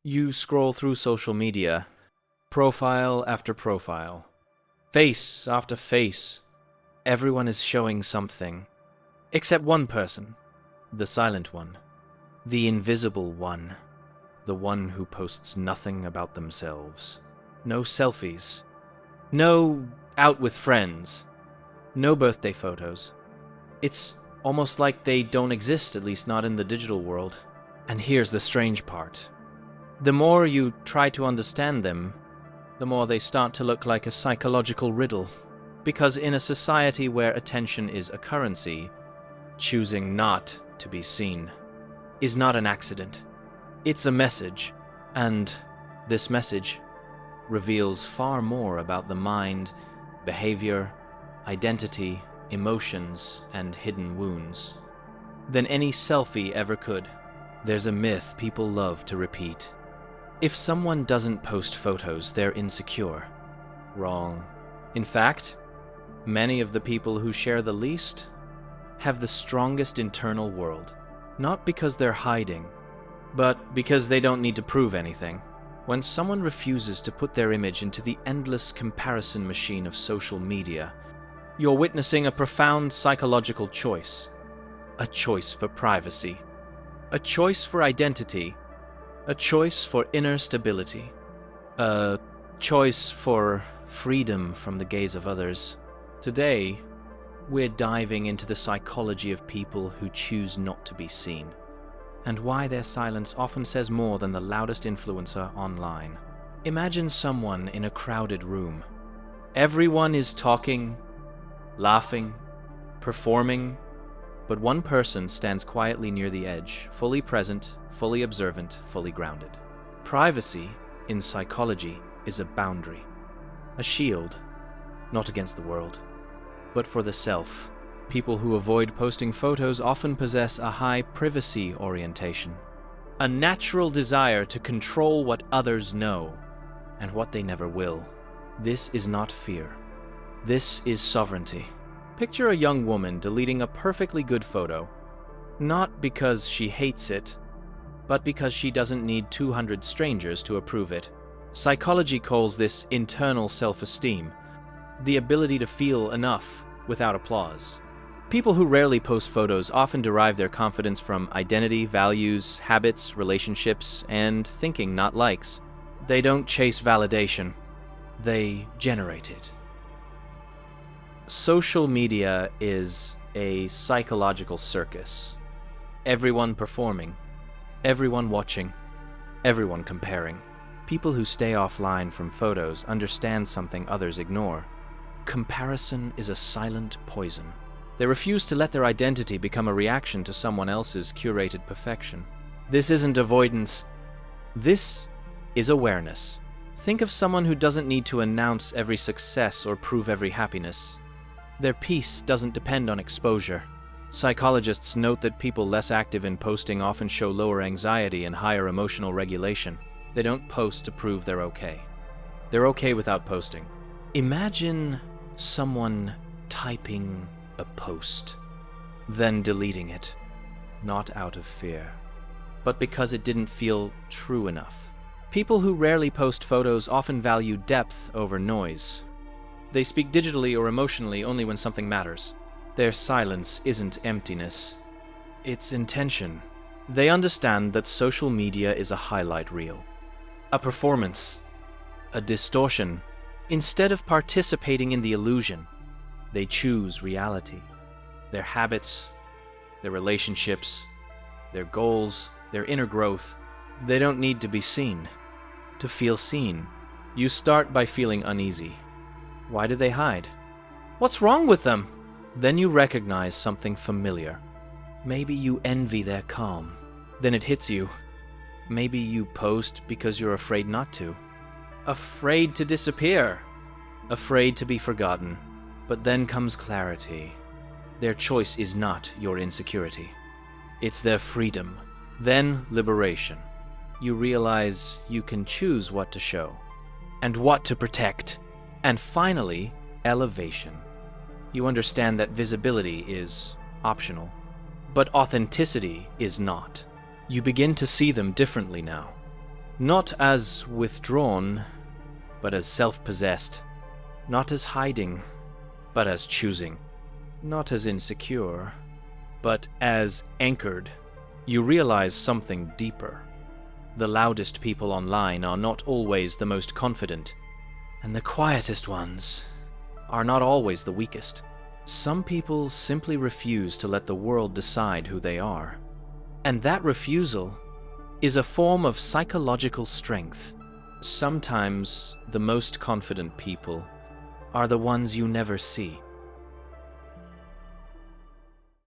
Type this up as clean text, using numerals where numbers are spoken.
You scroll through social media, profile after profile, face after face. Everyone is showing something, except one person, the silent one, the invisible one, the one who posts nothing about themselves. No selfies, no out with friends, no birthday photos. It's almost like they don't exist, at least not in the digital world. And here's the strange part. The more you try to understand them, the more they start to look like a psychological riddle. Because in a society where attention is a currency, choosing not to be seen is not an accident. It's a message, and this message reveals far more about the mind, behavior, identity, emotions, and hidden wounds than any selfie ever could. There's a myth people love to repeat. If someone doesn't post photos, they're insecure. Wrong. In fact, many of the people who share the least have the strongest internal world. Not because they're hiding, but because they don't need to prove anything. When someone refuses to put their image into the endless comparison machine of social media, you're witnessing a profound psychological choice. A choice for privacy. A choice for identity. A choice for inner stability. A choice for freedom from the gaze of others. Today, we're diving into the psychology of people who choose not to be seen, and why their silence often says more than the loudest influencer online. Imagine someone in a crowded room. Everyone is talking, laughing, performing, but one person stands quietly near the edge, fully present, fully observant, fully grounded. Privacy, in psychology, is a boundary, a shield, not against the world, but for the self. People who avoid posting photos often possess a high privacy orientation, a natural desire to control what others know and what they never will. This is not fear. This is sovereignty. Picture a young woman deleting a perfectly good photo, not because she hates it, but because she doesn't need 200 strangers to approve it. Psychology calls this internal self-esteem, the ability to feel enough without applause. People who rarely post photos often derive their confidence from identity, values, habits, relationships, and thinking, not likes. They don't chase validation. They generate it. Social media is a psychological circus. Everyone performing, everyone watching, everyone comparing. People who stay offline from photos understand something others ignore. Comparison is a silent poison. They refuse to let their identity become a reaction to someone else's curated perfection. This isn't avoidance. This is awareness. Think of someone who doesn't need to announce every success or prove every happiness. Their peace doesn't depend on exposure. Psychologists note that people less active in posting often show lower anxiety and higher emotional regulation. They don't post to prove they're okay. They're okay without posting. Imagine someone typing a post, then deleting it, not out of fear, but because it didn't feel true enough. People who rarely post photos often value depth over noise. They speak digitally or emotionally only when something matters. Their silence isn't emptiness, it's intention. They understand that social media is a highlight reel, a performance, a distortion. Instead of participating in the illusion, they choose reality. Their habits, their relationships, their goals, their inner growth. They don't need to be seen. To feel seen, you start by feeling uneasy. Why do they hide? What's wrong with them? Then you recognize something familiar. Maybe you envy their calm. Then it hits you. Maybe you post because you're afraid not to. Afraid to disappear. Afraid to be forgotten. But then comes clarity. Their choice is not your insecurity. It's their freedom. Then liberation. You realize you can choose what to show and what to protect. And finally, elevation. You understand that visibility is optional, but authenticity is not. You begin to see them differently now. Not as withdrawn, but as self-possessed. Not as hiding, but as choosing. Not as insecure, but as anchored. You realize something deeper. The loudest people online are not always the most confident, and the quietest ones are not always the weakest. Some people simply refuse to let the world decide who they are. And that refusal is a form of psychological strength. Sometimes the most confident people are the ones you never see.